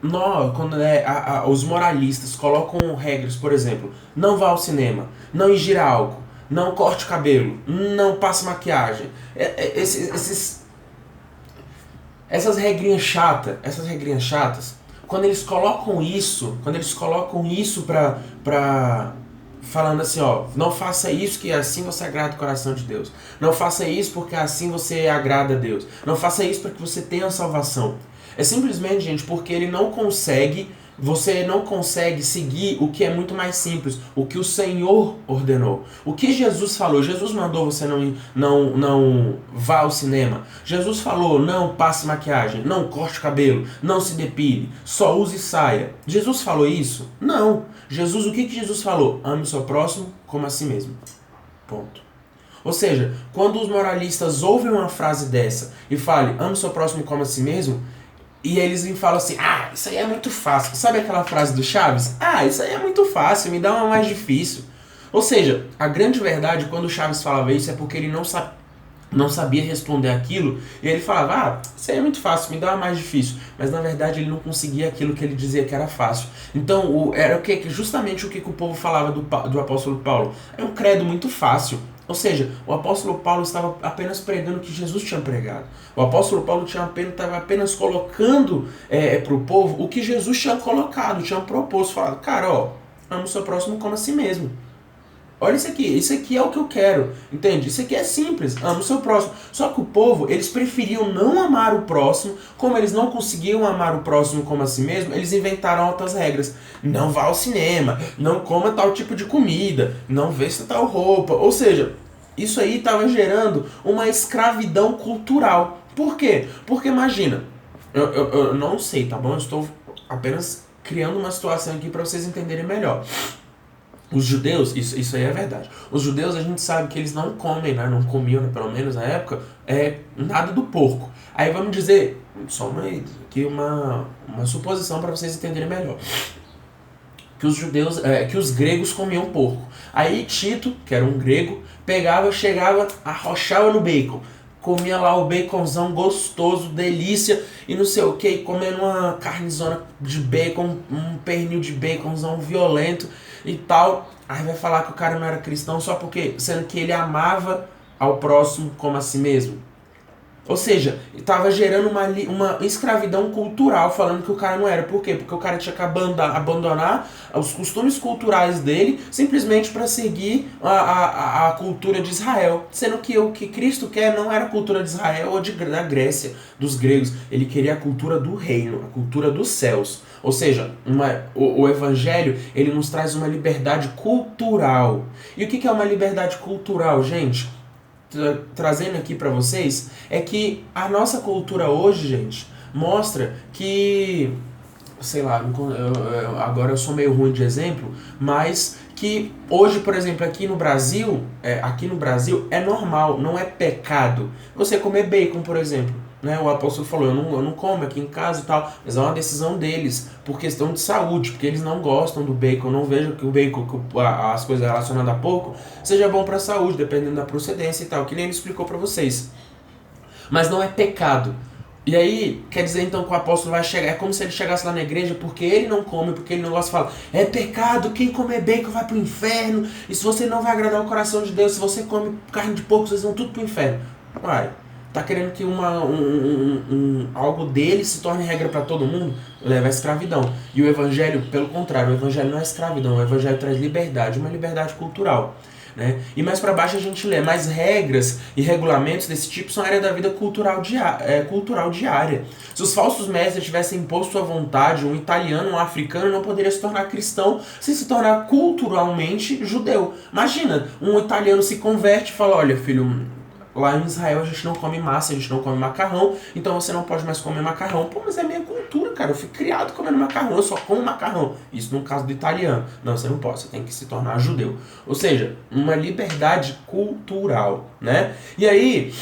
quando os moralistas colocam regras, por exemplo, não vá ao cinema, não ingira álcool, não corte o cabelo, não passe maquiagem, essas regrinhas chatas, quando eles colocam isso pra falando assim, ó, não faça isso que assim você agrada o coração de Deus. Não faça isso porque assim você agrada a Deus. Não faça isso para que você tenha salvação. É simplesmente, gente, porque você não consegue seguir o que é muito mais simples, o que o Senhor ordenou. O que Jesus falou? Jesus mandou você não vá ao cinema. Jesus falou, não passe maquiagem, não corte o cabelo, não se depile, só use saia. Jesus falou isso? Não. Jesus, o que Jesus falou? Ame o seu próximo como a si mesmo. Ponto. Ou seja, quando os moralistas ouvem uma frase dessa e falam, ame o seu próximo como a si mesmo, e eles me falam assim, isso aí é muito fácil. Sabe aquela frase do Chaves? Isso aí é muito fácil, me dá uma mais difícil. Ou seja, a grande verdade, quando o Chaves falava isso, é porque ele não sabia responder aquilo, e ele falava, isso aí é muito fácil, me dá uma mais difícil. Mas na verdade ele não conseguia aquilo que ele dizia que era fácil. Então era justamente o que o povo falava do apóstolo Paulo. É um credo muito fácil. Ou seja, o apóstolo Paulo estava apenas pregando o que Jesus tinha pregado. O apóstolo Paulo estava apenas colocando para o povo o que Jesus tinha colocado, tinha proposto. Falado, cara, ama o seu próximo como a si mesmo. Olha isso aqui é o que eu quero, entende? Isso aqui é simples, ama o seu próximo. Só que o povo, eles preferiam não amar o próximo, como eles não conseguiam amar o próximo como a si mesmo, eles inventaram outras regras. Não vá ao cinema, não coma tal tipo de comida, não vesta tal roupa. Ou seja, isso aí estava gerando uma escravidão cultural. Por quê? Porque imagina, eu não sei, tá bom? Eu estou apenas criando uma situação aqui para vocês entenderem melhor. Os judeus, isso aí é verdade. Os judeus, a gente sabe que eles não comem, né? Não comiam, né? Pelo menos na época, nada do porco. Aí vamos dizer, só uma suposição para vocês entenderem melhor. Que os judeus, que os gregos comiam porco. Aí Tito, que era um grego, chegava, arrochava no bacon. Comia lá o baconzão gostoso, delícia, e não sei o que, comendo uma carnezona de bacon, um pernil de baconzão violento e tal. Aí vai falar que o cara não era cristão só porque, sendo que ele amava ao próximo como a si mesmo. Ou seja, estava gerando uma escravidão cultural, falando que o cara não era. Por quê? Porque o cara tinha que abandonar os costumes culturais dele simplesmente para seguir a cultura de Israel. Sendo que o que Cristo quer não era a cultura de Israel ou da Grécia, dos gregos. Ele queria a cultura do reino, a cultura dos céus. Ou seja, o Evangelho ele nos traz uma liberdade cultural. E o que é uma liberdade cultural, gente? Trazendo aqui para vocês é que a nossa cultura hoje, gente, mostra que, sei lá, agora eu sou meio ruim de exemplo, mas que hoje, por exemplo, aqui no Brasil é normal, não é pecado você comer bacon, por exemplo. Né? O apóstolo falou, eu não como aqui em casa e tal, mas é uma decisão deles, por questão de saúde, porque eles não gostam do bacon, não vejam que o bacon, as coisas relacionadas a pouco, seja bom para a saúde, dependendo da procedência e tal, que nem ele explicou para vocês. Mas não é pecado. E aí, quer dizer então que o apóstolo vai chegar, é como se ele chegasse lá na igreja porque ele não come, porque ele não gosta de falar, é pecado, quem comer bacon vai pro inferno, e se você não vai agradar o coração de Deus, se você come carne de porco, vocês vão tudo pro inferno. Vai. Tá querendo que algo dele se torne regra para todo mundo? Leva à escravidão. E o evangelho, pelo contrário, o evangelho não é escravidão, o evangelho traz liberdade, uma liberdade cultural. Né? E mais para baixo a gente lê, mas regras e regulamentos desse tipo são área da vida cultural diária. Se os falsos mestres tivessem imposto sua vontade, um italiano, um africano não poderia se tornar cristão sem se tornar culturalmente judeu. Imagina, um italiano se converte e fala, olha filho, lá em Israel a gente não come massa, a gente não come macarrão, então você não pode mais comer macarrão. Pô, mas é minha cultura, cara, eu fui criado comendo macarrão, eu só como macarrão. Isso no caso do italiano. Não, você não pode, você tem que se tornar judeu. Ou seja, uma liberdade cultural, né? E aí,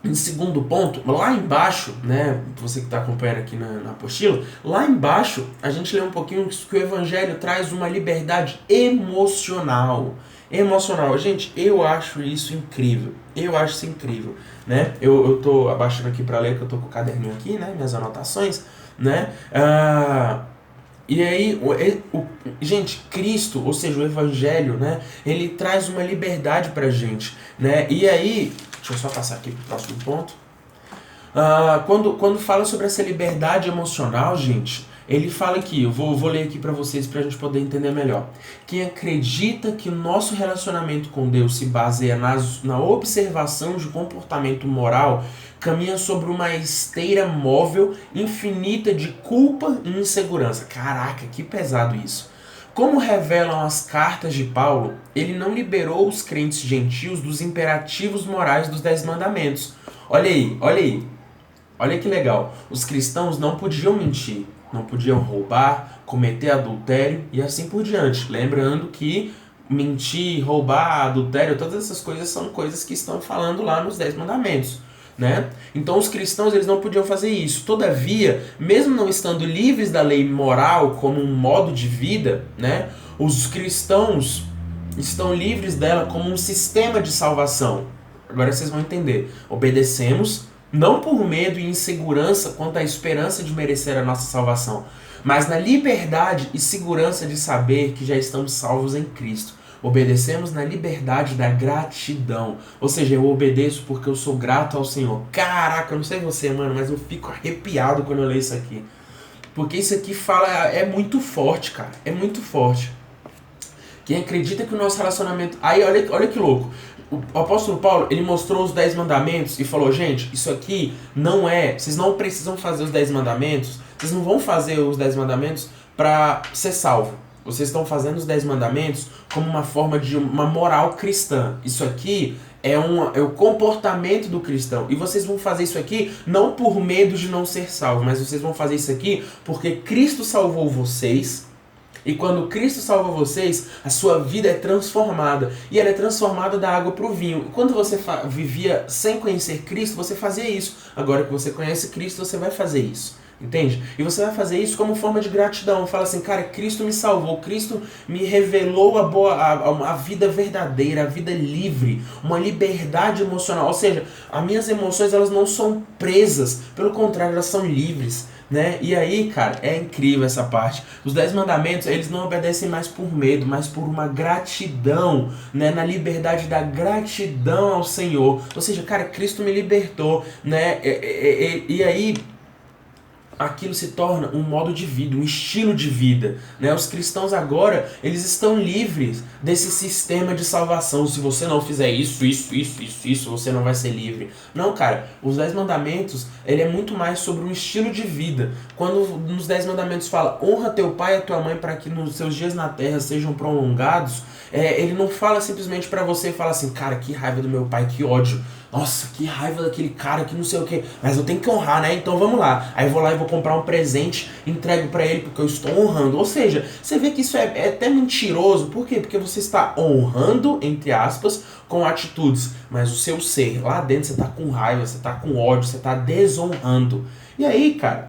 em segundo ponto, lá embaixo, né, você que está acompanhando aqui na apostila, lá embaixo a gente lê um pouquinho que o evangelho traz uma liberdade emocional. Gente, eu acho isso incrível. Eu acho isso incrível, né? Eu tô abaixando aqui para ler, que eu tô com o caderninho aqui, né? Minhas anotações. né? E aí, gente, Cristo, ou seja, o Evangelho, né? Ele traz uma liberdade pra gente, né? E aí, deixa eu só passar aqui pro próximo ponto. Quando fala sobre essa liberdade emocional, gente, ele fala aqui, eu vou ler aqui para vocês para a gente poder entender melhor. Quem acredita que o nosso relacionamento com Deus se baseia na observação de comportamento moral, caminha sobre uma esteira móvel infinita de culpa e insegurança. Caraca, que pesado isso. Como revelam as cartas de Paulo, ele não liberou os crentes gentios dos imperativos morais dos 10 mandamentos. Olha aí, olha aí. Olha que legal. Os cristãos não podiam mentir, não podiam roubar, cometer adultério e assim por diante. Lembrando que mentir, roubar, adultério, todas essas coisas são coisas que estão falando lá nos 10 mandamentos. Né? Então os cristãos eles não podiam fazer isso. Todavia, mesmo não estando livres da lei moral como um modo de vida, né, os cristãos estão livres dela como um sistema de salvação. Agora vocês vão entender. Obedecemos não por medo e insegurança quanto à esperança de merecer a nossa salvação, mas na liberdade e segurança de saber que já estamos salvos em Cristo. Obedecemos na liberdade da gratidão. Ou seja, eu obedeço porque eu sou grato ao Senhor. Caraca, eu não sei você, mano, mas eu fico arrepiado quando eu leio isso aqui. Porque isso aqui é muito forte, cara. É muito forte. Quem acredita que o nosso relacionamento... Aí, olha que louco. O apóstolo Paulo, ele mostrou os 10 mandamentos e falou, gente, isso aqui não é... Vocês não precisam fazer os 10 mandamentos. Vocês não vão fazer os 10 mandamentos para ser salvo. Vocês estão fazendo os 10 mandamentos como uma forma de uma moral cristã. Isso aqui é o comportamento do cristão. E vocês vão fazer isso aqui não por medo de não ser salvo, mas vocês vão fazer isso aqui porque Cristo salvou vocês. E quando Cristo salva vocês, a sua vida é transformada. E ela é transformada da água para o vinho. E quando você vivia sem conhecer Cristo, você fazia isso. Agora que você conhece Cristo, você vai fazer isso. Entende? E você vai fazer isso como forma de gratidão. Fala assim, cara, Cristo me salvou, Cristo me revelou a vida verdadeira, a vida livre, uma liberdade emocional. Ou seja, as minhas emoções elas não são presas, pelo contrário, elas são livres. Né? E aí, cara, é incrível essa parte. Os 10 mandamentos, eles não obedecem mais por medo, mas por uma gratidão, né? Na liberdade da gratidão ao Senhor. Ou seja, cara, Cristo me libertou, né? E aí aquilo se torna um modo de vida, um estilo de vida, né? Os cristãos agora, eles estão livres desse sistema de salvação. Se você não fizer isso, você não vai ser livre. Não, cara, os 10 mandamentos, ele é muito mais sobre um estilo de vida. Quando nos 10 mandamentos fala, honra teu pai e a tua mãe para que nos seus dias na terra sejam prolongados, ele não fala simplesmente para você e fala assim, cara, que raiva do meu pai, que ódio. Nossa, que raiva daquele cara que não sei o que. Mas eu tenho que honrar, né? Então vamos lá. Aí eu vou lá e vou comprar um presente, entrego pra ele porque eu estou honrando. Ou seja, você vê que isso é até mentiroso. Por quê? Porque você está honrando, entre aspas, com atitudes. Mas o seu ser, lá dentro você tá com raiva, você tá com ódio, você tá desonrando. E aí, cara,